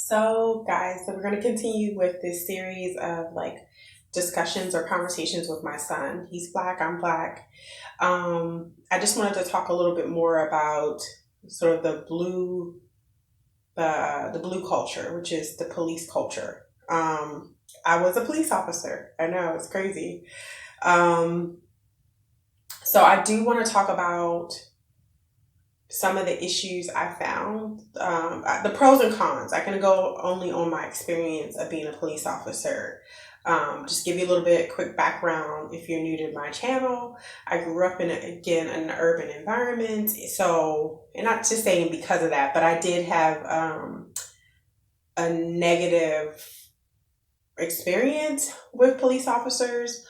So, guys, so we're going to continue with this series of like discussions or conversations with my son. He's black, I'm black. I just wanted to talk a little bit more about sort of the blue culture, which is the police culture. I was a police officer. I know it's crazy. Um, so I do want to talk about some of the issues I found, the pros and cons. I can go only on my experience of being a police officer. Just give you a little bit quick background if you're new to my channel. I grew up in an urban environment. So, and not just saying because of that, but I did have a negative experience with police officers.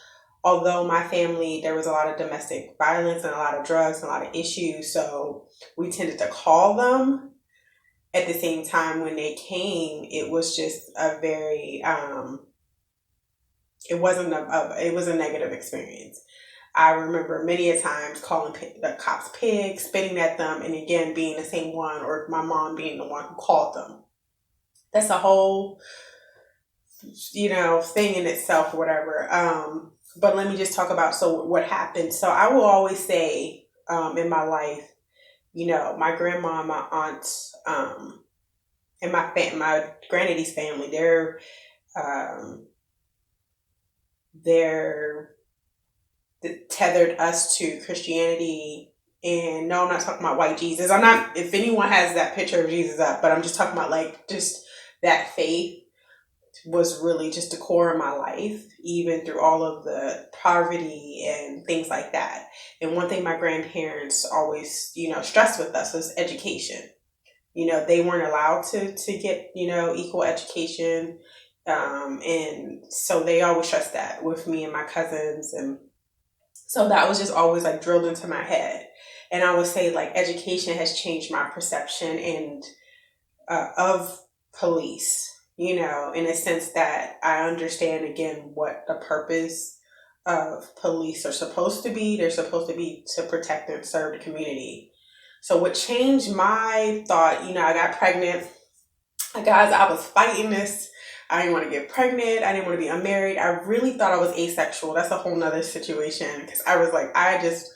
Although my family, there was a lot of domestic violence and a lot of drugs and a lot of issues. So we tended to call them. At the same time, when they came, it was just a very, it wasn't it was a negative experience. I remember many a times calling the cops pigs, spitting at them, and again, being the same one, or my mom being the one who called them. That's a whole, thing in itself, or whatever. But let me just talk about what happened. So I will always say, in my life, my grandma, my aunts, and my granddaddy's family, they're tethered us to Christianity. And no, I'm not talking about white Jesus. I'm not. If anyone has that picture of Jesus up, but I'm just talking about like just that faith was really just the core of my life, even through all of the poverty and things like that. And one thing my grandparents always, stressed with us was education. They weren't allowed to get, equal education. And so they always stressed that with me and my cousins. And so that was just always like drilled into my head. And I would say like education has changed my perception of police, in a sense that I understand again what the purpose of police are supposed to be. They're supposed to be to protect and serve the community. So what changed my thought, I got pregnant. Guys, I was fighting this. I didn't want to get pregnant. I didn't want to be unmarried. I really thought I was asexual. That's a whole nother situation because I was like, I just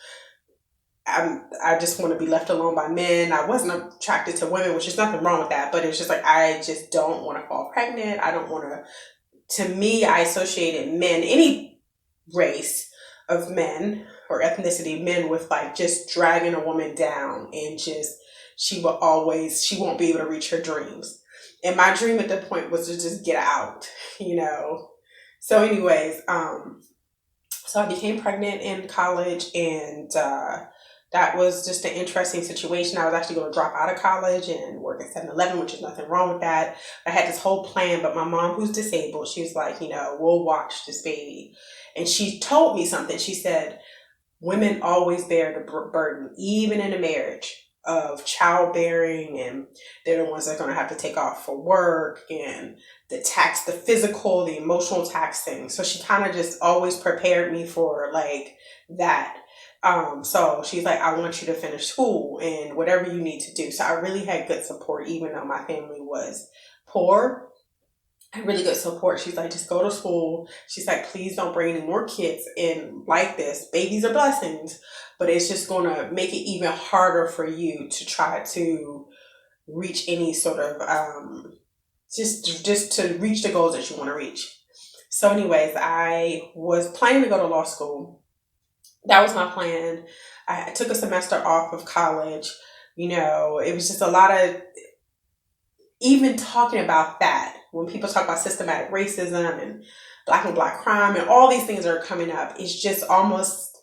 want to be left alone by men. I wasn't attracted to women, which is nothing wrong with that. But it's just like, I just don't want to fall pregnant. I don't want to me, I associated men, any race of men or ethnicity, men with like just dragging a woman down and just, she won't be able to reach her dreams. And my dream at that point was to just get out, So anyways, so I became pregnant in college and, that was just an interesting situation. I was actually going to drop out of college and work at 7-Eleven, which is nothing wrong with that. I had this whole plan, but my mom, who's disabled, she was like, we'll watch this baby. And she told me something. She said, women always bear the burden, even in a marriage, of childbearing, and they're the ones that are going to have to take off for work and the physical, the emotional taxing. So she kind of just always prepared me for like that. So she's like, I want you to finish school and whatever you need to do. So I really had good support, even though my family was poor. I had really good support. She's like, just go to school. She's like, please don't bring any more kids in like this. Babies are blessings, but it's just going to make it even harder for you to try to reach any sort of, just to reach the goals that you want to reach. So anyways, I was planning to go to law school. That was my plan. I took a semester off of college. It was just a lot of, even talking about that, when people talk about systematic racism and black on black crime and all these things that are coming up, it's just almost,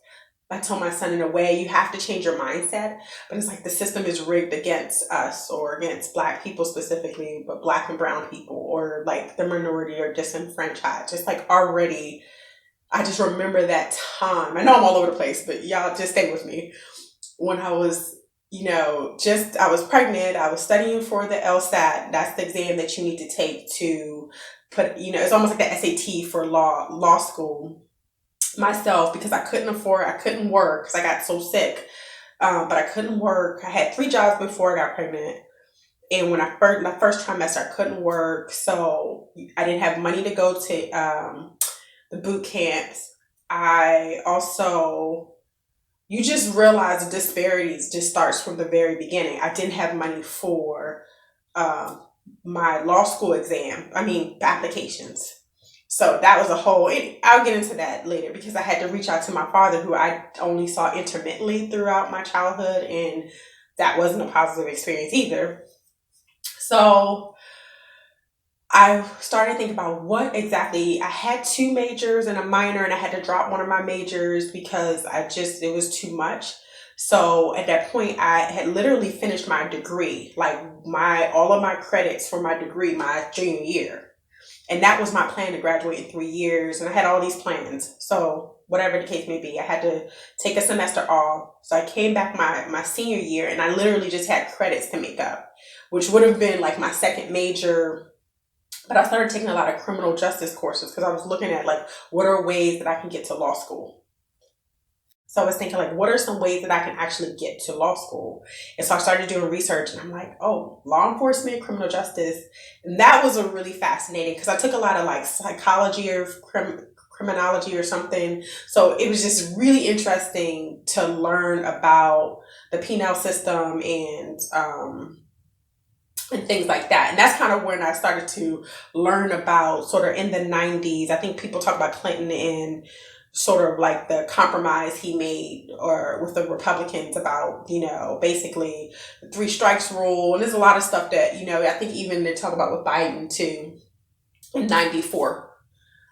I told my son, in a way, you have to change your mindset. But it's like the system is rigged against us or against black people specifically, but black and brown people or like the minority or disenfranchised. Just like already, I just remember that time. I know I'm all over the place, but y'all just stay with me. When I was, I was pregnant, I was studying for the LSAT. That's the exam that you need to take to put, it's almost like the SAT for law school. Myself, because I couldn't work because I got so sick. But I couldn't work. I had 3 jobs before I got pregnant. And when my first trimester, I couldn't work, so I didn't have money to go to the boot camps. I also, you just realize the disparities just starts from the very beginning. I didn't have money for um, my law school applications. So that was a whole, I'll get into that later because I had to reach out to my father, who I only saw intermittently throughout my childhood, and that wasn't a positive experience either. So I started thinking about what exactly, I had two majors and a minor, and I had to drop one of my majors because it was too much. So at that point, I had literally finished my degree, like all of my credits for my degree, my junior year. And that was my plan, to graduate in 3 years. And I had all these plans. So whatever the case may be, I had to take a semester off. So I came back my senior year, and I literally just had credits to make up, which would have been like my second major. But I started taking a lot of criminal justice courses because I was looking at like, what are ways that I can get to law school? So I was thinking, like, what are some ways that I can actually get to law school? And so I started doing research, and I'm like, oh, law enforcement, criminal justice. And that was a really fascinating, because I took a lot of like psychology or criminology or something. So it was just really interesting to learn about the penal system and things like that. And that's kind of when I started to learn about, sort of in the 90s. I think people talk about Clinton and sort of like the compromise he made or with the Republicans about, basically the three strikes rule. And there's a lot of stuff that, I think even they talk about with Biden too in 94.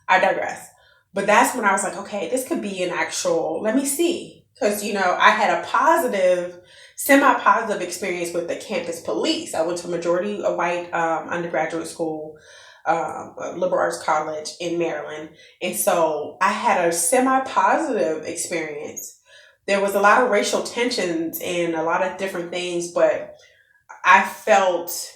I digress. But that's when I was like, okay, this could be an actual, let me see. Because, I had a semi-positive experience with the campus police. I went to a majority white undergraduate school, a liberal arts college in Maryland. And so I had a semi-positive experience. There was a lot of racial tensions and a lot of different things, but I felt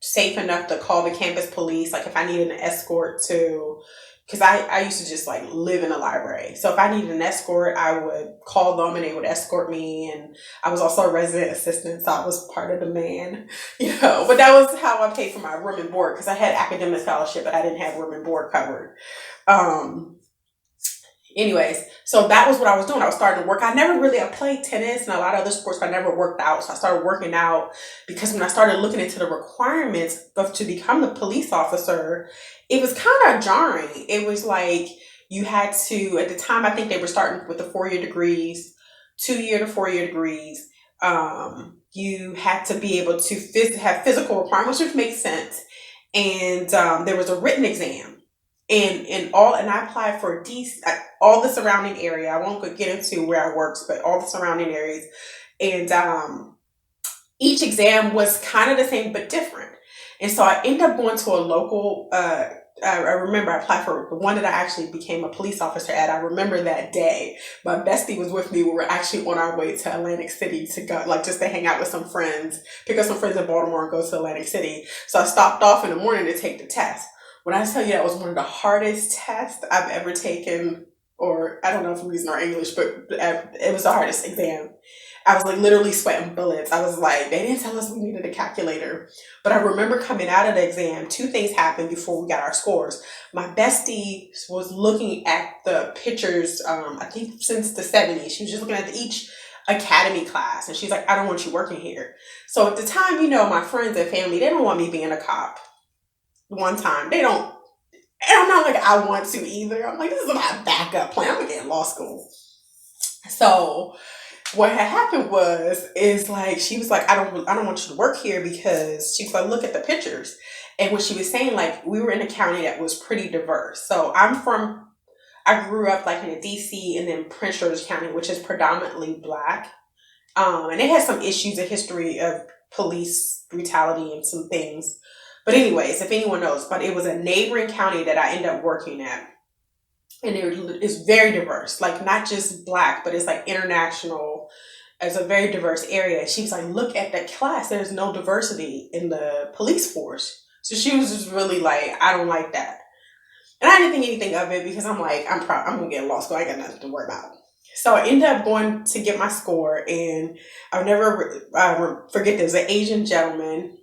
safe enough to call the campus police, like if I needed an escort to, because I used to just like live in a library. So if I needed an escort, I would call them and they would escort me. And I was also a resident assistant, so I was part of the man, but that was how I paid for my room and board, because I had academic scholarship, but I didn't have room and board covered. Anyways, so that was what I was doing. I was starting to work. I played tennis and a lot of other sports, but I never worked out. So I started working out, because when I started looking into the requirements to become a police officer, it was kind of jarring. It was like you had to, at the time, I think they were starting with the 4-year degrees, 2-year to 4-year degrees. You had to be able to have physical requirements, which makes sense. And there was a written exam. And I applied for all the surrounding area. I won't get into where I worked, but all the surrounding areas. And each exam was kind of the same but different. And so I ended up going to a local. I remember I applied for the one that I actually became a police officer at. I remember that day. My bestie was with me. We were actually on our way to Atlantic City to go, like, just to hang out with some friends, pick up some friends in Baltimore and go to Atlantic City. So I stopped off in the morning to take the test. When I tell you that was one of the hardest tests I've ever taken, or I don't know if I'm using our English, but it was the hardest exam. I was like literally sweating bullets. I was like, they didn't tell us we needed a calculator. But I remember coming out of the exam, two things happened before we got our scores. My bestie was looking at the pictures, I think since the 70s. She was just looking at each academy class. And she's like, I don't want you working here. So at the time, my friends and family, they don't want me being a cop. One time, they don't, and I'm not like I want to either. I'm like, this is my backup plan. I'm gonna get in law school. So what had happened is like, she was like, I don't want you to work here, because she was like, look at the pictures. And what she was saying, like, we were in a county that was pretty diverse. So I grew up like in a DC and then Prince George's County, which is predominantly Black. And it has some issues, a history of police brutality and some things. But anyways, if anyone knows, but it was a neighboring county that I ended up working at. And it's very diverse, like not just Black, but it's like international. It's a very diverse area. She was like, look at that class. There's no diversity in the police force. So she was just really like, I don't like that. And I didn't think anything of it, because I'm like, I'm going to get in law school. I got nothing to worry about. So I ended up going to get my score, and I'll never forget, there's an Asian gentleman.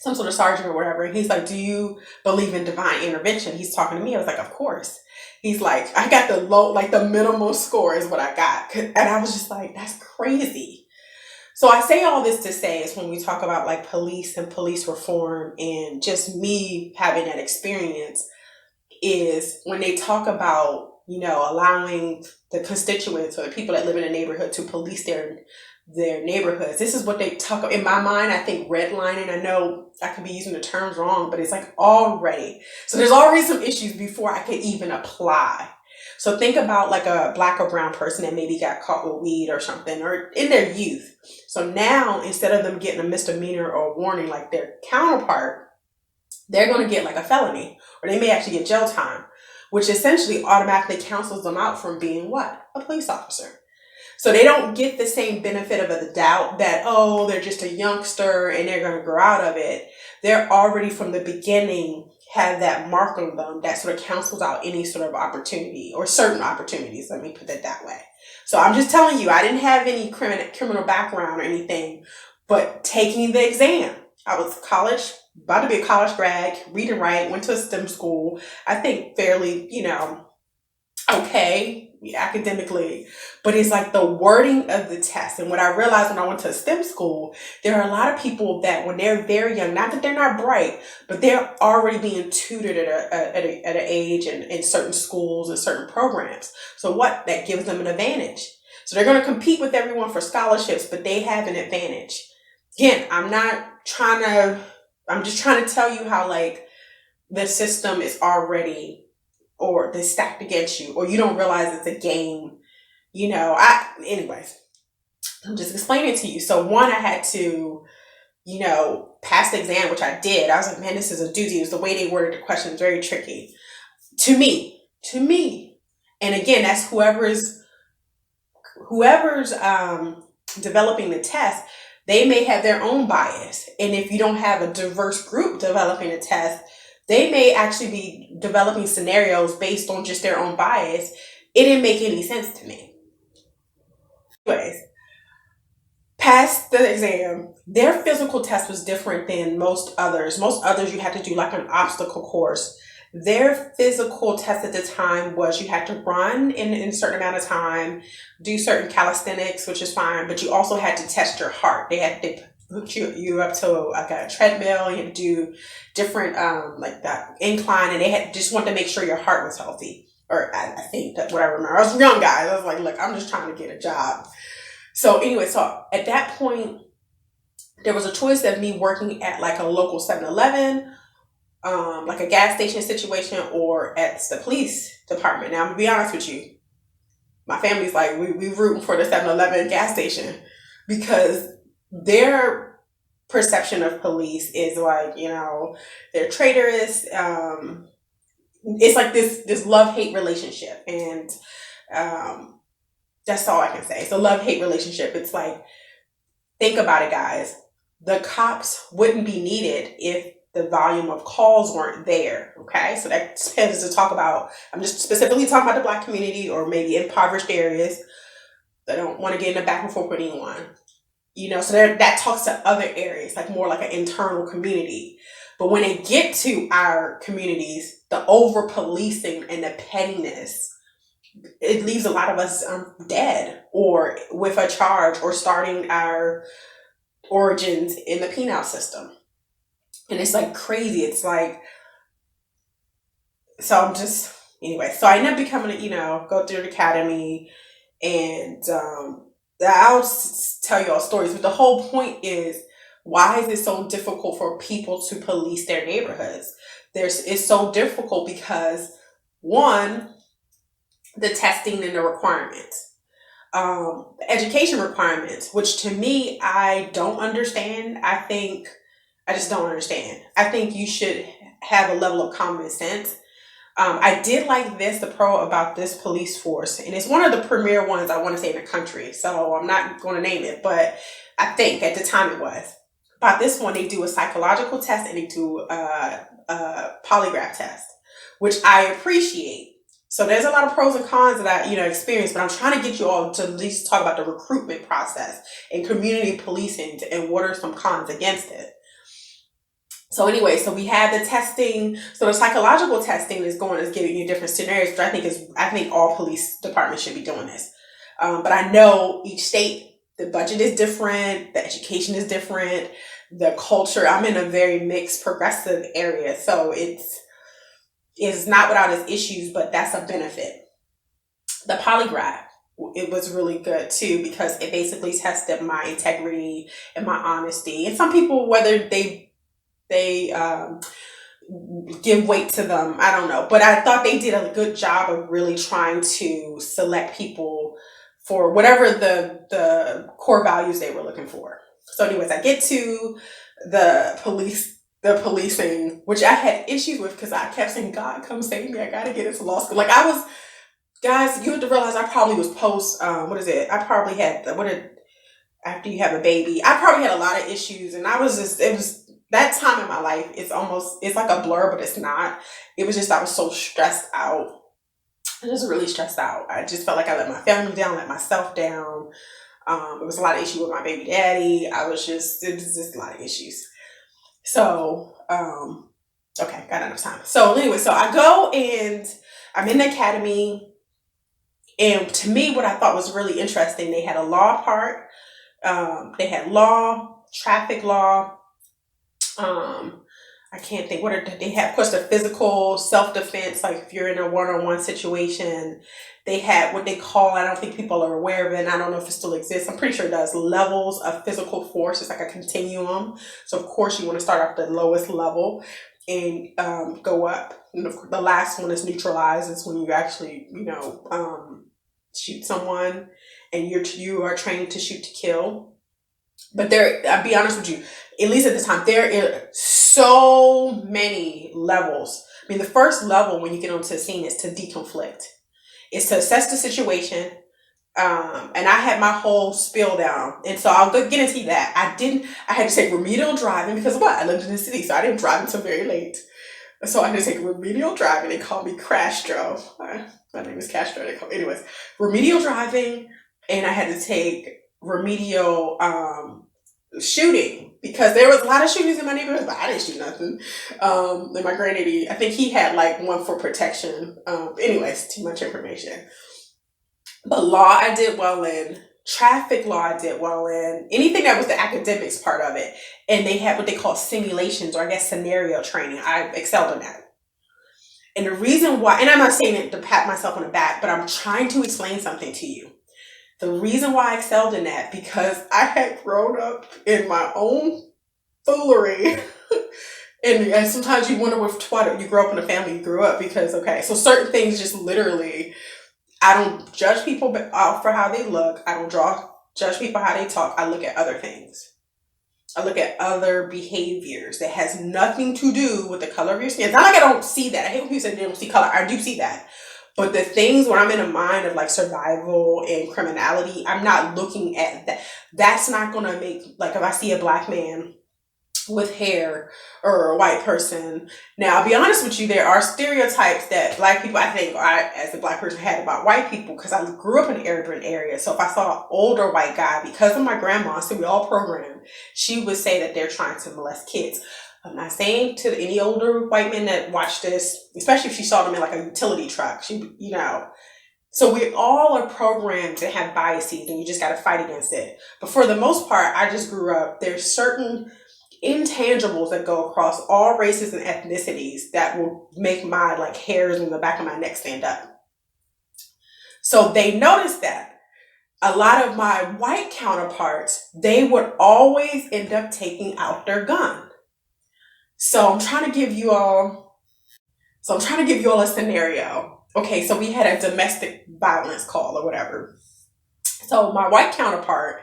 some sort of sergeant or whatever. And he's like, do you believe in divine intervention? He's talking to me. I was like, of course. He's like, I got the low, like the minimal score is what I got. And I was just like, that's crazy. So I say all this to say is when we talk about like police and police reform and just me having that experience is when they talk about, you know, allowing the constituents or the people that live in a neighborhood to police their neighborhoods. This is what they talk about. In my mind, I think redlining, I know I could be using the terms wrong, but it's like already. So there's already some issues before I could even apply. So think about like a black or brown person that maybe got caught with weed or something or in their youth. So now instead of them getting a misdemeanor or a warning like their counterpart, they're going to get like a felony or they may actually get jail time, which essentially automatically cancels them out from being what? A police officer. So they don't get the same benefit of the doubt that, oh, they're just a youngster and they're going to grow out of it. They're already from the beginning have that mark on them that sort of cancels out any sort of opportunity or certain opportunities. Let me put it that way. So I'm just telling you, I didn't have any criminal background or anything, but taking the exam, I was about to be a college grad, read and write, went to a STEM school. I think fairly, you know, okay academically, but it's like the wording of the test. And what I realized when I went to STEM school, there are a lot of people that when they're very young, not that they're not bright, but they're already being tutored at an age and in certain schools and certain programs. So what? That gives them an advantage. So they're going to compete with everyone for scholarships, but they have an advantage. Again, I'm just trying to tell you how like the system is already or they're stacked against you, or you don't realize it's a game. You know, anyways, I'm just explaining to you. So one, I had to, you know, pass the exam, which I did. I was like, man, this is a doozy. It was the way they worded the question, very tricky. To me. And again, that's whoever's developing the test, they may have their own bias. And if you don't have a diverse group developing a test, they may actually be developing scenarios based on just their own bias. It didn't make any sense to me. Anyways, passed the exam. Their physical test was different than most others. Most others, you had to do like an obstacle course. Their physical test at the time was you had to run in a certain amount of time, do certain calisthenics, which is fine, but you also had to test your heart. They hooked you up to like a treadmill. You had to do different like that incline, and they had just wanted to make sure your heart was healthy. Or I think that's what I remember. I was a young guy. I was like, look, I'm just trying to get a job. So anyway, so at that point, there was a choice of me working at like a local 7-Eleven, like a gas station situation, or at the police department. Now, I'm gonna be honest with you. My family's like, we rooting for the 7-Eleven gas station because their perception of police is like, you know, they're traitorous. It's like this love-hate relationship. And that's all I can say. It's a love-hate relationship. It's like, think about it, guys. The cops wouldn't be needed if the volume of calls weren't there. Okay. So that depends to talk about, I'm just specifically talking about the Black community or maybe impoverished areas. I don't want to get in a back and forth with anyone. You know, so that talks to other areas, like more like an internal community. But when they get to our communities, the over policing and the pettiness, it leaves a lot of us dead or with a charge or starting our origins in the penal system. And it's like crazy. It's like, so I'm just, anyway, so I ended up becoming, you know, go through the academy and I'll tell you all stories, but the whole point is, why is it so difficult for people to police their neighborhoods? It's so difficult because, one, the testing and the requirements, the education requirements, which to me, I don't understand. I just don't understand. I think you should have a level of common sense. I did like the pro about this police force, and it's one of the premier ones I want to say in the country. So I'm not going to name it, but I think at the time it was. About this one, they do a psychological test and they do a polygraph test, which I appreciate. So there's a lot of pros and cons that I, experienced, but I'm trying to get you all to at least talk about the recruitment process and community policing and what are some cons against it. So anyway, so we had the testing. So the psychological testing is giving you different scenarios, which I think all police departments should be doing this. But I know each state, the budget is different, the education is different, the culture. I'm in a very mixed, progressive area, so it's not without its issues, but that's a benefit. The polygraph, it was really good too, because it basically tested my integrity and my honesty. And some people, whether they give weight to them, I don't know, but I thought they did a good job of really trying to select people for whatever the core values they were looking for. So anyways, I get to the policing, which I had issues with because I kept saying, God, come save me, I gotta get into law school. Like, I was, guys, you have to realize I probably was I probably had, after you have a baby, I probably had a lot of issues, and it was that time in my life, it's like a blur, but it's not. It was just, I was so stressed out. I was really stressed out. I just felt like I let my family down, let myself down. There was a lot of issues with my baby daddy. It was just a lot of issues. So, okay, got enough time. So anyway, so I go and I'm in the academy. And to me, what I thought was really interesting, they had a law part. They had law, traffic law. I can't think. They have? Of course, the physical self-defense, like if you're in a one-on-one situation. They had what they call, I don't think people are aware of it, and I don't know if it still exists. I'm pretty sure it does, levels of physical force. It's like a continuum. So of course you want to start off the lowest level and go up. And of course, the last one is neutralize. It's when you actually, shoot someone, and you are trained to shoot to kill. But I'll be honest with you, at least at this time, there are so many levels. I mean, the first level when you get onto the scene is to deconflict. It's to assess the situation. And I had my whole spiel down. And so I'll get into that. I had to take remedial driving because what? I lived in the city, so I didn't drive until very late. So I had to take remedial driving. They called me Crastro. My name is Castro. Anyways, remedial driving, and I had to take remedial shooting because there was a lot of shootings in my neighborhood, but I didn't shoot nothing. And my granddaddy, I think he had like one for protection. Anyways, too much information. But law, I did well in. Traffic law, I did well in. Anything that was the academics part of it. And they had what they call simulations, or I guess scenario training. I excelled in that. And the reason why, and I'm not saying it to pat myself on the back, but I'm trying to explain something to you. The reason why I excelled in that, because I had grown up in my own foolery. and sometimes you wonder what you grew up in the family you grew up, because, okay, so certain things just literally, I don't judge people for how they look. I don't judge people how they talk. I look at other things. I look at other behaviors that has nothing to do with the color of your skin. It's not like I don't see that. I hate when people say they don't see color. I do see that. But the things when I'm in a mind of like survival and criminality, I'm not looking at that. That's not going to make, like if I see a black man with hair or a white person. Now, I'll be honest with you, there are stereotypes that black people, I think, as a black person, had about white people because I grew up in an urban area. So if I saw an older white guy, because of my grandma, so we all programmed, she would say that they're trying to molest kids. I'm not saying to any older white men that watch this, especially if she saw them in like a utility truck, So we all are programmed to have biases and you just got to fight against it. But for the most part, I just grew up, there's certain intangibles that go across all races and ethnicities that will make my like hairs in the back of my neck stand up. So they noticed that a lot of my white counterparts, they would always end up taking out their gun. So I'm trying to give you all a scenario. Okay, so we had a domestic violence call or whatever. So my white counterpart,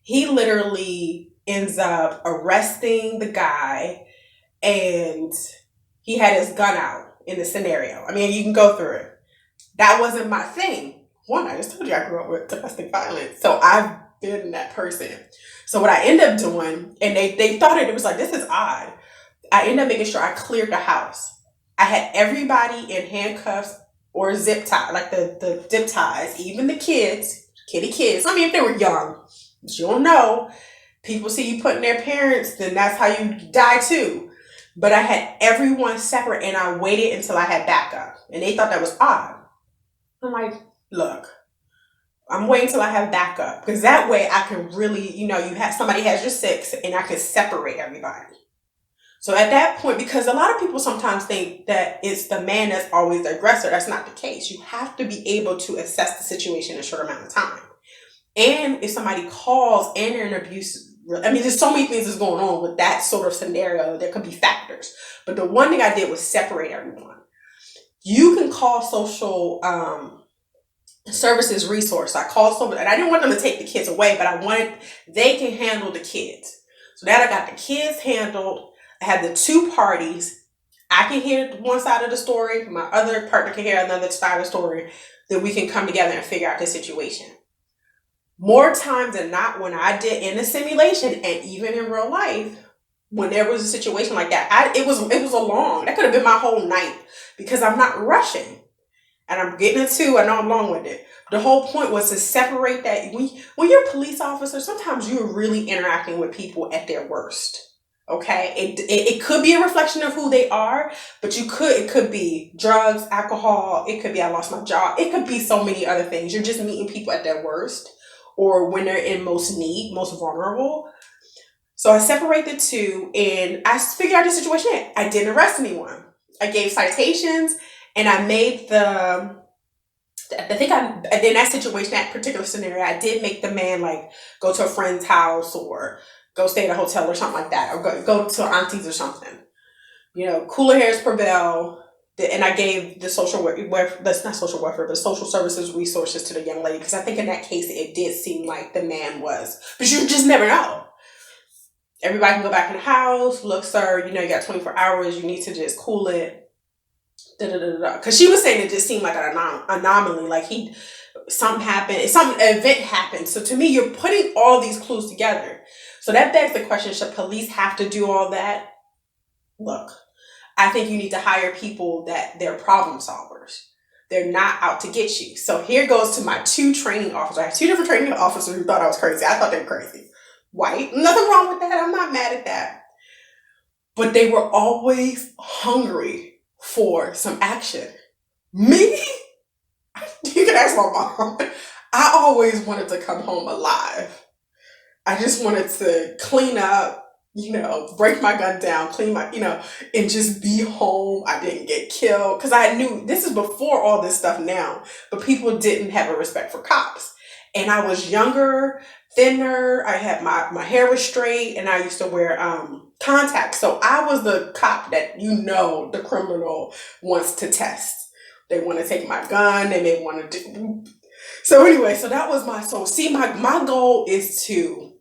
he literally ends up arresting the guy, and he had his gun out in the scenario. I mean, you can go through it. That wasn't my thing. One, I just told you I grew up with domestic violence, so I've been that person. So what I ended up doing, and they thought it was like, this is odd. I ended up making sure I cleared the house. I had everybody in handcuffs or zip tie, like the zip ties, even the kids, kitty kids. I mean, if they were young, but you don't know. People see you putting their parents, then that's how you die too. But I had everyone separate and I waited until I had backup. And they thought that was odd. I'm like, look, I'm waiting till I have backup because that way I can really, you have somebody has your six and I can separate everybody. So at that point, because a lot of people sometimes think that it's the man that's always the aggressor. That's not the case. You have to be able to assess the situation in a short amount of time. And if somebody calls and they're an abuse, there's so many things that's going on with that sort of scenario. There could be factors. But the one thing I did was separate everyone. You can call social services resource. I called someone, and I didn't want them to take the kids away, but I wanted they can handle the kids. So that I got the kids handled. I had the two parties. I can hear one side of the story. My other partner can hear another side of the story. That we can come together and figure out the situation. More times than not, when I did in the simulation and even in real life, when there was a situation like that, it was a long. That could have been my whole night because I'm not rushing, and I'm getting into. I know I'm long with it. The whole point was to separate that. When you're a police officer, sometimes you're really interacting with people at their worst. Okay, it could be a reflection of who they are, but it could be drugs, alcohol. It could be I lost my job. It could be so many other things. You're just meeting people at their worst. Or when they're in most need, most vulnerable. So I separate the two and I figured out the situation. I didn't arrest anyone. I gave citations and I made in that situation, that particular scenario, I did make the man like go to a friend's house or go stay at a hotel or something like that. Or go to aunties or something. Cooler heads prevail. And I gave the social services resources to the young lady because I think in that case it did seem like the man was, but you just never know. Everybody can go back in the house. Look, sir, you got 24 hours. You need to just cool it. Because she was saying it just seemed like an anomaly, like something happened, an event happened. So to me, you're putting all these clues together. So that begs the question: should police have to do all that? Look. I think you need to hire people that they're problem solvers. They're not out to get you. So here goes to my two training officers. I have two different training officers who thought I was crazy. I thought they were crazy. White. Nothing wrong with that. I'm not mad at that. But they were always hungry for some action. Me? You can ask my mom. I always wanted to come home alive. I just wanted to clean up, break my gun down, clean my, and just be home. I didn't get killed because I knew this is before all this stuff now, but people didn't have a respect for cops. And I was younger, thinner. I had my hair was straight and I used to wear contacts. So I was the cop that, the criminal wants to test. They want to take my gun. They may want to do. So anyway, so that was my goal is to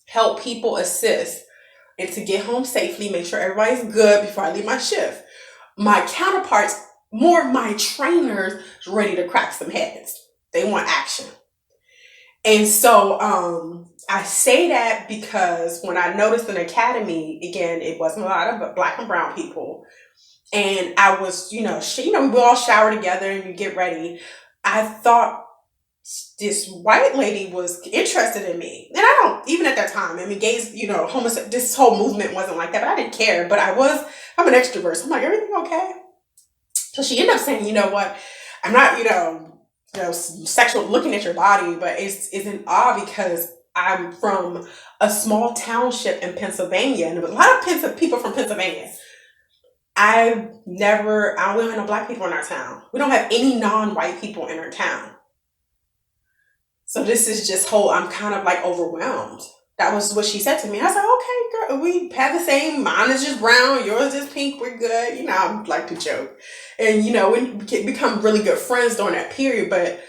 help people assist and to get home safely, make sure everybody's good before I leave my shift. My counterparts, more my trainers, ready to crack some heads. They want action. And so I say that because when I noticed an academy, again, it wasn't a lot of Black and brown people. And I was, we all shower together and you get ready. I thought this white lady was interested in me. And I don't, even at that time, gays, this whole movement wasn't like that, but I didn't care. But I'm an extrovert. So I'm like, everything okay? So she ended up saying, you know what? I'm not, sexual looking at your body, but it's in awe because I'm from a small township in Pennsylvania. And a lot of people from Pennsylvania. We don't have no Black people in our town. We don't have any non-white people in our town. So this is just I'm kind of like overwhelmed. That was what she said to me. I was like, okay, girl, we have the same, mine is just brown, yours is pink, we're good. I like to joke. And, we become really good friends during that period. But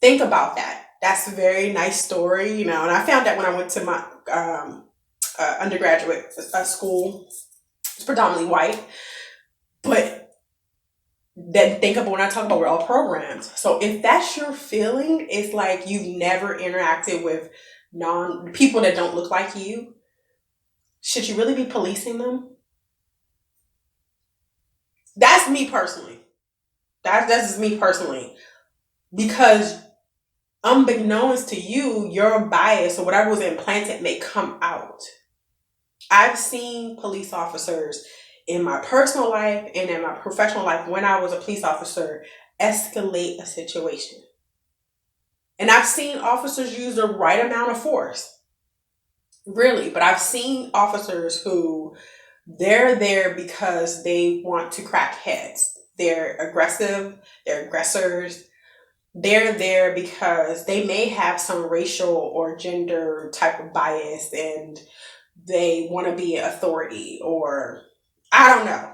think about that. That's a very nice story, and I found that when I went to my undergraduate school. It's predominantly white. But then think about when I talk about we're all programmed. So if that's your feeling, it's like you've never interacted with people that don't look like you. Should you really be policing them? That's me personally. That's just me personally. Because unbeknownst to you, your bias or whatever was implanted may come out. I've seen police officers in my personal life and in my professional life when I was a police officer escalate a situation. And I've seen officers use the right amount of force, really, but I've seen officers who they're there because they want to crack heads. They're aggressive, they're aggressors. They're there because they may have some racial or gender type of bias and they want to be authority, or I don't know.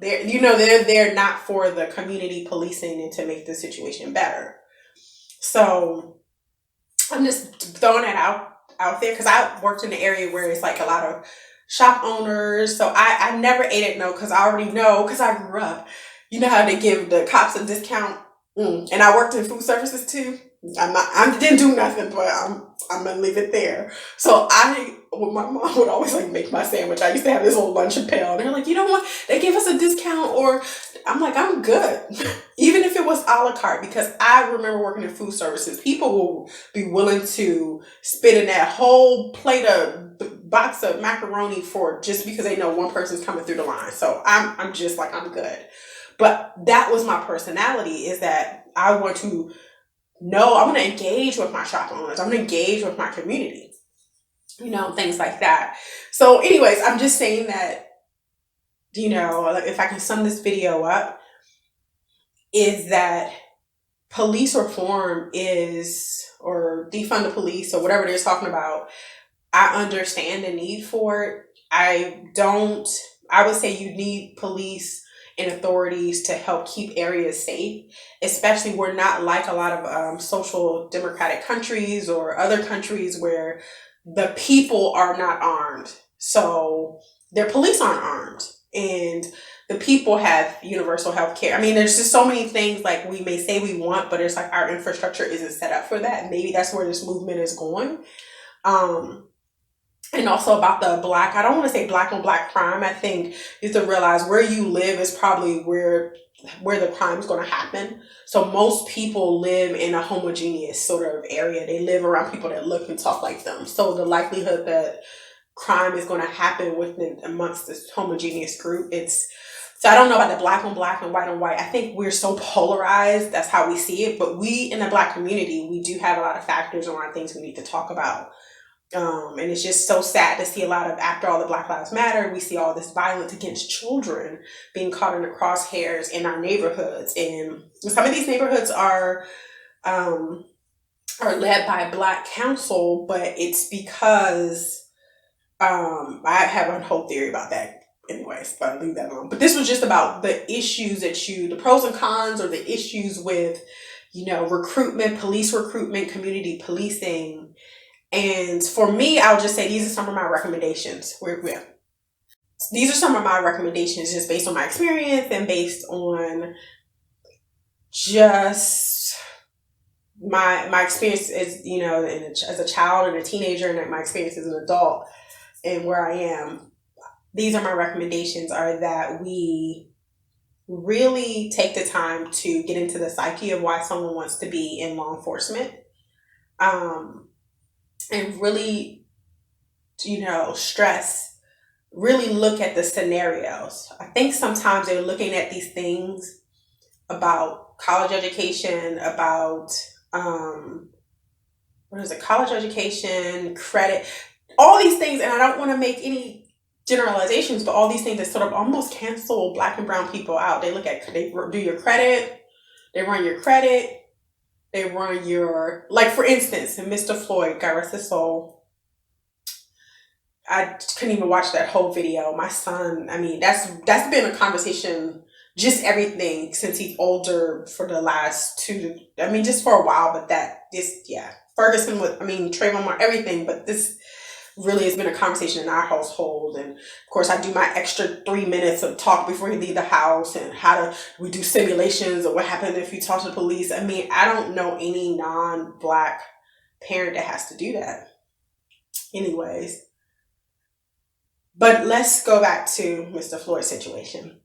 They're there not for the community policing and to make the situation better. So I'm just throwing it out there because I worked in an area where it's like a lot of shop owners. So I never ate it no because I already know because I grew up. You know how they give the cops a discount, and I worked in food services too. I didn't do nothing, but I'm gonna leave it there. So my mom would always like make my sandwich. I used to have this little lunch pail, and they're like, you know what? They gave us a discount, or I'm like, I'm good, even if it was a la carte, because I remember working in food services. People will be willing to spit in that whole plate of box of macaroni for just because they know one person's coming through the line. So I'm just like, I'm good. But that was my personality, is that I want to engage with my shop owners. I'm going to engage with my community, things like that. So anyways, I'm just saying that, like if I can sum this video up, is that police reform or defund the police or whatever they're talking about. I understand the need for it. I would say you need police and authorities to help keep areas safe, especially we're not like a lot of social democratic countries or other countries where the people are not armed. So their police aren't armed and the people have universal health care. I mean, there's just so many things like we may say we want, but it's like our infrastructure isn't set up for that. Maybe that's where this movement is going. And also about I don't want to say black on black crime. I think you have to realize where you live is probably where the crime is going to happen. So most people live in a homogeneous sort of area. They live around people that look and talk like them. So the likelihood that crime is going to happen amongst this homogeneous group, so I don't know about the black on black and white on white. I think we're so polarized. That's how we see it. But we in the black community, we do have a lot of factors around things we need to talk about. And it's just so sad to see a lot of, after all the Black Lives Matter, we see all this violence against children being caught in the crosshairs in our neighborhoods. And some of these neighborhoods are led by Black council, but it's because I have a whole theory about that anyways, but I'll leave that alone. But this was just about the issues the pros and cons, or the issues with, recruitment, police recruitment, community policing. And for me, I'll just say these are some of my recommendations. These are some of my recommendations just based on my experience and based on just my experience as a child and a teenager, and my experience as an adult and where I am. These are my recommendations, are that we really take the time to get into the psyche of why someone wants to be in law enforcement. And really, really look at the scenarios. I think sometimes they're looking at these things about college education, about, college education, credit, all these things. And I don't want to make any generalizations, but all these things that sort of almost cancel Black and brown people out. They do your credit, they run your credit, they run your, like for instance, Mr. Floyd, God rest his soul. I couldn't even watch that whole video. My son, that's been a conversation, just everything since he's older for the last just for a while, but Ferguson Trayvon Martin, everything, but this really has been a conversation in our household. And of course I do my extra 3 minutes of talk before you leave the house, and we do simulations of what happens if you talk to the police. I don't know any non-Black parent that has to do that. Anyways, but let's go back to Mr. Floyd's situation.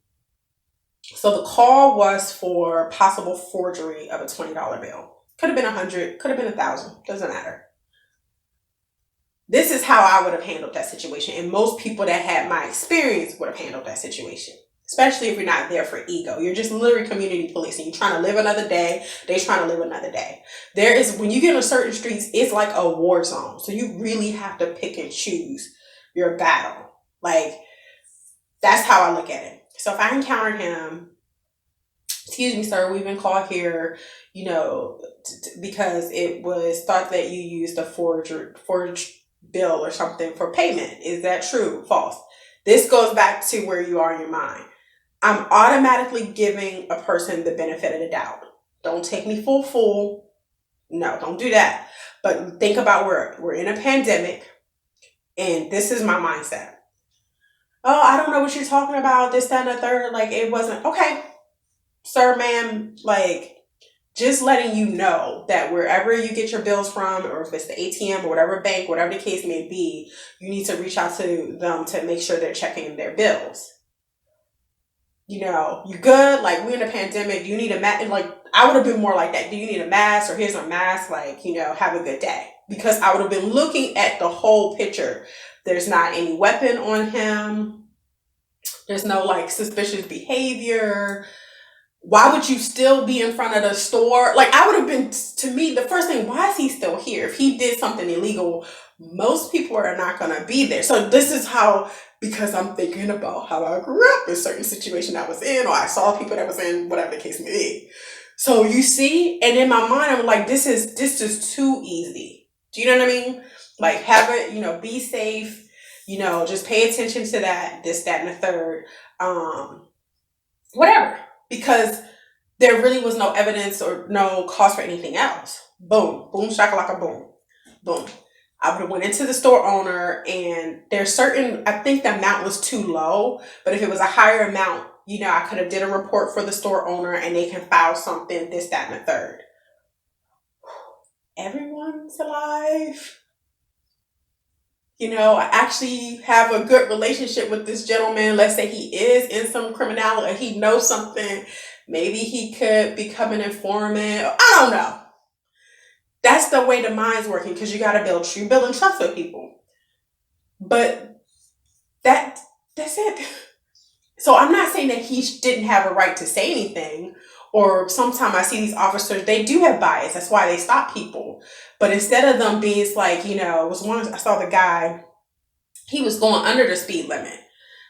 So the call was for possible forgery of a $20 bill. Could have been $100, could have been $1,000, doesn't matter. This is how I would have handled that situation. And most people that had my experience would have handled that situation. Especially if you're not there for ego. You're just literally community policing. You're trying to live another day. They're trying to live another day. When you get on certain streets, it's like a war zone. So you really have to pick and choose your battle. Like, that's how I look at it. So if I encountered him, excuse me, sir, we've been called here, because it was thought that you used a forged bill or something for payment. Is that true? False? This goes back to where you are in your mind. I'm automatically giving a person the benefit of the doubt. Don't take me full fool. No, don't do that. But think about we're in a pandemic, and this is my mindset. Oh, I don't know what you're talking about, this, that, and the third. Like, it wasn't, okay, sir, ma'am, like, just letting you know that wherever you get your bills from, or if it's the ATM or whatever bank, whatever the case may be, you need to reach out to them to make sure they're checking their bills. You good? Like, we're in a pandemic. Do you need a mask? Like, I would have been more like that. Do you need a mask? Or here's a mask. Like, have a good day. Because I would have been looking at the whole picture. There's not any weapon on him. There's no, like, suspicious behavior. Why would you still be in front of the store? Like, I would have been, to me, the first thing, why is he still here? If he did something illegal, most people are not going to be there. So this is how, because I'm thinking about how I grew up in certain situation I was in, or I saw people that was in, whatever the case may be. So you see, and in my mind, I'm like, this is too easy. Do you know what I mean? Like, have it, be safe, just pay attention to that, this, that, and the third, whatever. Because there really was no evidence or no cause for anything else. Boom, boom, shakalaka, boom, boom. I would have went into the store owner, and there's I think the amount was too low, but if it was a higher amount, I could have did a report for the store owner and they can file something, this, that, and the third. Everyone's alive. I actually have a good relationship with this gentleman. Let's say he is in some criminality, or he knows something. Maybe he could become an informant. I don't know. That's the way the mind's working, because you got to build trust with people. But that's it. So I'm not saying that he didn't have a right to say anything, or sometimes I see these officers, they do have bias. That's why they stop people. But instead of them being like, it was one, I saw the guy, he was going under the speed limit.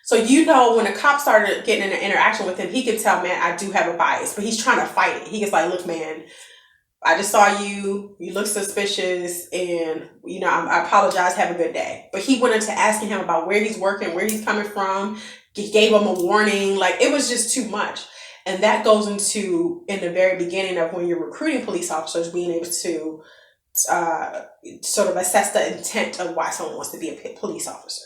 So, when a cop started getting in an interaction with him, he could tell, man, I do have a bias, but he's trying to fight it. He gets like, look, man, I just saw you look suspicious, and, I apologize, have a good day. But he went into asking him about where he's working, where he's coming from. He gave him a warning. Like, it was just too much. And that goes into, in the very beginning of when you're recruiting police officers, being able to sort of assess the intent of why someone wants to be a police officer.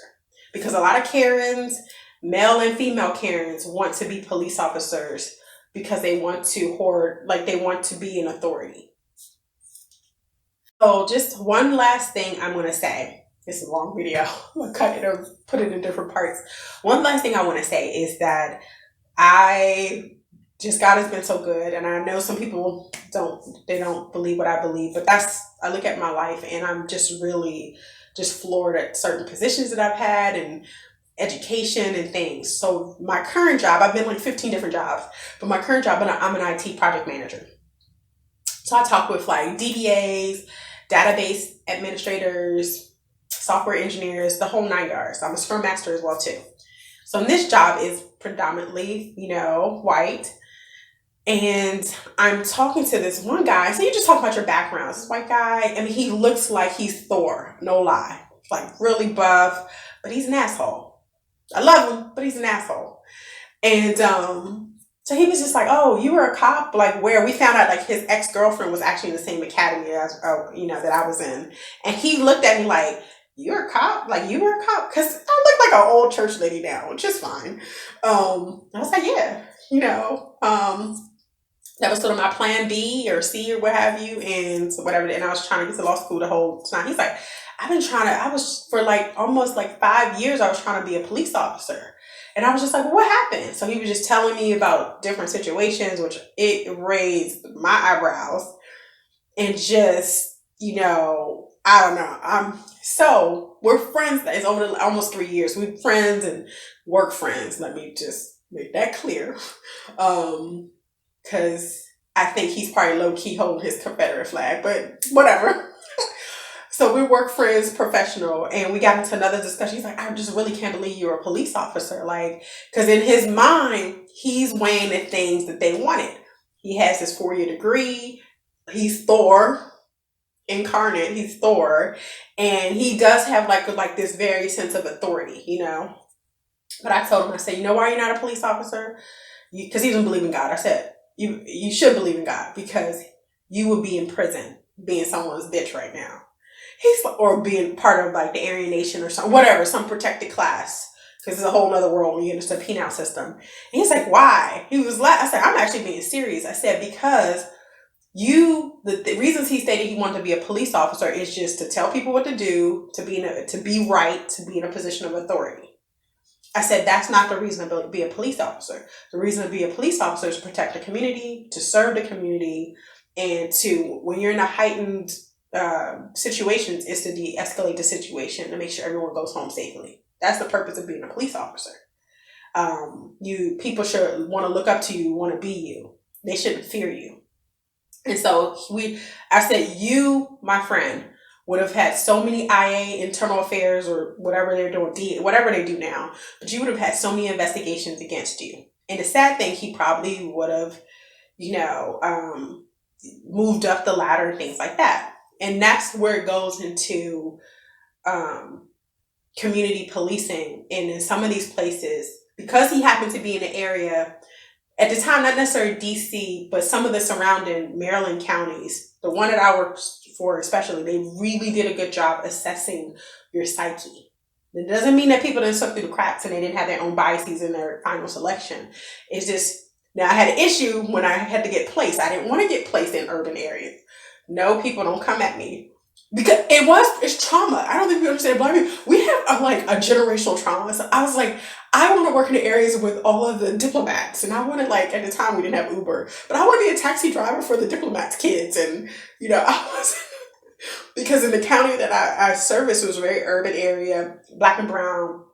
Because a lot of Karens, male and female Karens, want to be police officers because they want to they want to be an authority. So just one last thing I'm going to say. This is a long video. I'm going to cut it or put it in different parts. One last thing I want to say is that God has been so good, and I know some people don't believe what I believe, but I look at my life, and I'm just really just floored at certain positions that I've had, and education and things. So my current job, I've been like 15 different jobs, but my current job, I'm an IT project manager. So I talk with like DBAs, database administrators, software engineers, the whole 9 yards. I'm a Scrum Master as well too. So this job is predominantly, white. And I'm talking to this one guy. So you just talk about your background. This white guy, he looks like he's Thor, no lie. Like really buff, but he's an asshole. I love him, but he's an asshole. And so he was just like, oh, you were a cop? Like where? We found out like his ex-girlfriend was actually in the same academy as, that I was in. And he looked at me like, you're a cop? Like you were a cop? Because I look like an old church lady now, which is fine. I was like, yeah, that was sort of my plan B or C or what have you, and whatever. And I was trying to get to law school the whole time. He's like, I was for like almost like 5 years, I was trying to be a police officer. And I was just like, well, what happened? So he was just telling me about different situations, which it raised my eyebrows. And just, I don't know. So we're friends. It's over almost 3 years. We're friends and work friends. Let me just make that clear. Cause I think he's probably low key holding his Confederate flag, but whatever. So we work friends, professional, and we got into another discussion. He's like, I just really can't believe you're a police officer. Like, cause in his mind, he's weighing the things that they wanted. He has his 4-year degree. He's Thor incarnate. He's Thor, and he does have like this very sense of authority, But I told him, I said, you know why you're not a police officer? Because he doesn't believe in God. I said, you should believe in God, because you would be in prison being someone's bitch right now. Or being part of like the Aryan Nation or something, whatever, some protected class. Because it's a whole other world when you get into the penal system. And he's like, why? I said, I'm actually being serious. I said, because the reasons he stated he wanted to be a police officer is just to tell people what to do, to be right, to be in a position of authority. I said, that's not the reason to be a police officer. The reason to be a police officer is to protect the community, to serve the community, and when you're in a heightened situations, is to de-escalate the situation to make sure everyone goes home safely. That's the purpose of being a police officer. People should want to look up to you, want to be you. They shouldn't fear you. And so I said, you, my friend, would have had so many IA, internal affairs, or whatever they're doing, whatever they do now, but you would have had so many investigations against you. And the sad thing, he probably would have, moved up the ladder and things like that. And that's where it goes into community policing. And in some of these places, because he happened to be in the area at the time, not necessarily DC, but some of the surrounding Maryland counties, the one that I worked for especially, they really did a good job assessing your psyche. It doesn't mean that people didn't slip through the cracks and they didn't have their own biases in their final selection. It's just, now I had an issue when I had to get placed. I didn't want to get placed in urban areas. No, people don't come at me. Because it's trauma. I don't think people understand Black people. We have a generational trauma. So I was like, I want to work in the areas with all of the diplomats. And I wanted, at the time we didn't have Uber, but I want to be a taxi driver for the diplomats' kids. And, I was, because in the county that I serviced, it was a very urban area, Black and brown,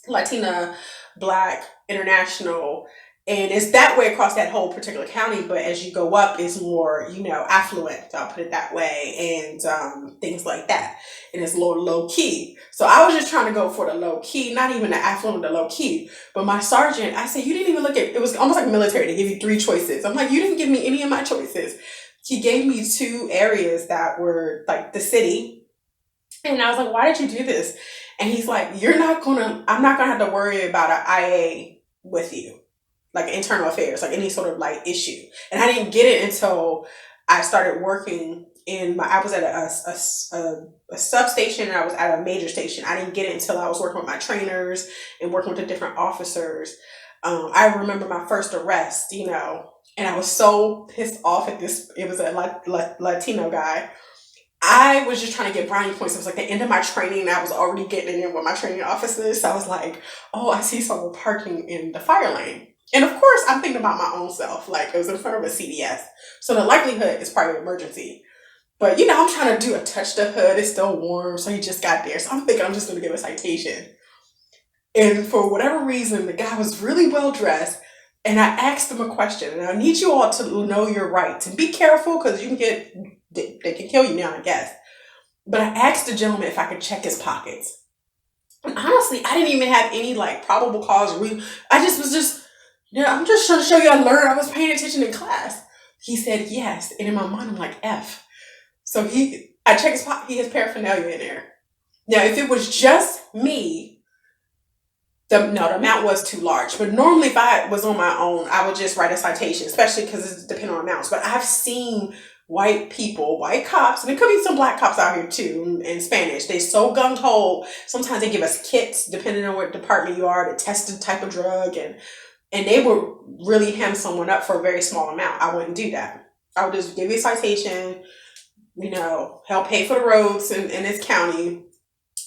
Latina, Black, international. And it's that way across that whole particular county, but as you go up, it's more, affluent, I'll put it that way, and things like that. And it's low key. So I was just trying to go for the low key, not even the affluent, the low key. But my sergeant, I said, you didn't even look at, it was almost like military, they give you 3 choices. I'm like, you didn't give me any of my choices. He gave me 2 areas that were like the city. And I was like, why did you do this? And he's like, I'm not going to have to worry about an IA with you. Like internal affairs, like any sort of issue. And I didn't get it until I started working I was at a substation and I was at a major station. I didn't get it until I was working with my trainers and working with the different officers. I remember my first arrest, and I was so pissed off at this. It was a Latino guy. I was just trying to get brownie points. It was like the end of my training and I was already getting in with my training officers. So I was like, oh, I see someone parking in the fire lane. And of course, I'm thinking about my own self. It was in front of a CVS. So the likelihood is probably an emergency. But, I'm trying to touch the hood. It's still warm. So he just got there. So I'm thinking I'm just going to give a citation. And for whatever reason, the guy was really well dressed. And I asked him a question. And I need you all to know your rights. And be careful because they can kill you now, I guess. But I asked the gentleman if I could check his pockets. And honestly, I didn't even have any probable cause. I was I'm just trying to show you I learned. I was paying attention in class. He said yes. And in my mind, I'm like, F. So I checked his pocket. He has paraphernalia in there. Now, if it was just me, the amount was too large. But normally if I was on my own, I would just write a citation, especially because it's depending on amounts. But I've seen white cops, and there could be some Black cops out here too, in Spanish. They're so gung-ho. Sometimes they give us kits, depending on what department you are, to test the type of drug. And they would really hem someone up for a very small amount. I wouldn't do that. I would just give you a citation, help pay for the roads in this county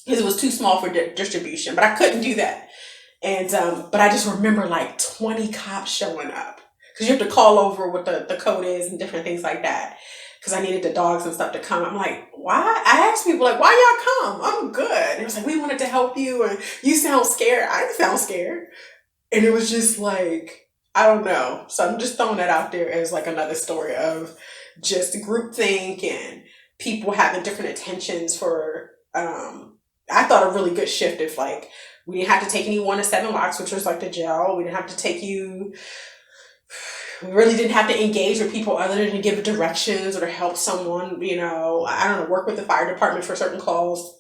because it was too small for distribution. But I couldn't do that. And but I just remember 20 cops showing up because you have to call over what the code is and different things like that. because I needed the dogs and stuff to come. I'm like, why? I asked people, like, why y'all come? I'm good. And it was like, we wanted to help you, and you sound scared. I didn't sound scared. And it was just like, I don't know. So I'm just throwing that out there as like another story of just groupthink and people having different intentions for, I thought a really good shift if like, we didn't have to take anyone to 7 Locks, which was like the jail. We didn't have to take you, we really didn't have to engage with people other than to give directions or to help someone, you know, I don't know, work with the fire department for certain calls.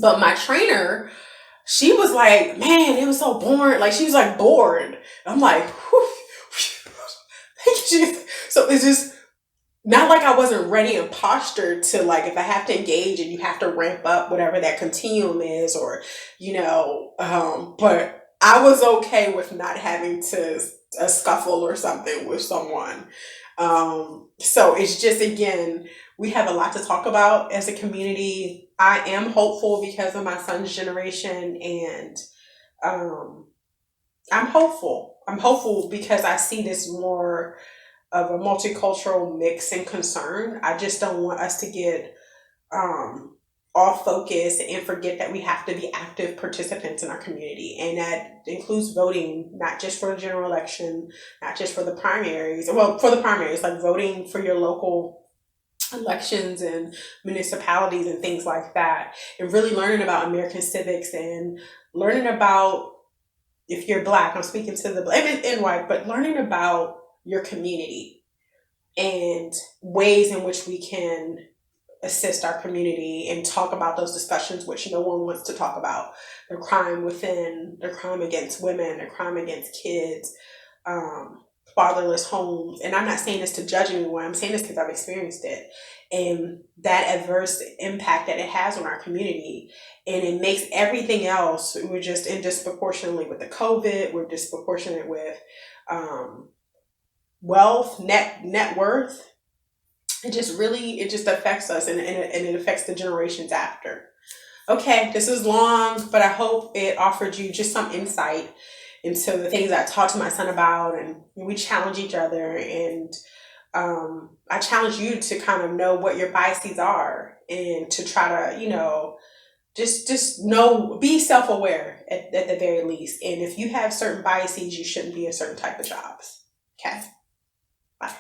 But my trainer, she was like, man, it was so boring. Like, she was like bored. I'm like, whew, thank you. So it's just not like I wasn't ready and postured to like, if I have to engage and you have to ramp up whatever that continuum is, or, you know, but I was okay with not having to a scuffle or something with someone. So it's just, again, we have a lot to talk about as a community. I am hopeful because of my son's generation, and I'm hopeful. I'm hopeful because I see this more of a multicultural mix and concern. I just don't want us to get off focus and forget that we have to be active participants in our community. And that includes voting, not just for the general election, not just for the primaries. Well, for the primaries, like voting for your local elections and municipalities and things like that. And really learning about American civics and learning about, if you're Black, I'm speaking to the Black and white, but learning about your community and ways in which we can assist our community and talk about those discussions which no one wants to talk about. The crime within, the crime against women, the crime against kids, fatherless homes. And I'm not saying this to judge anyone. I'm saying this because I've experienced it. And that adverse impact that it has on our community. And it makes everything else, we're just in disproportionately with the COVID, we're disproportionate with wealth, net worth. It just affects us, and it affects the generations after. Okay, this is long, but I hope it offered you just some insight into the things I talked to my son about, and we challenge each other, and I challenge you to kind of know what your biases are and to try to, you know, just know, be self-aware at the very least. And if you have certain biases, you shouldn't be in certain type of jobs. Okay, bye.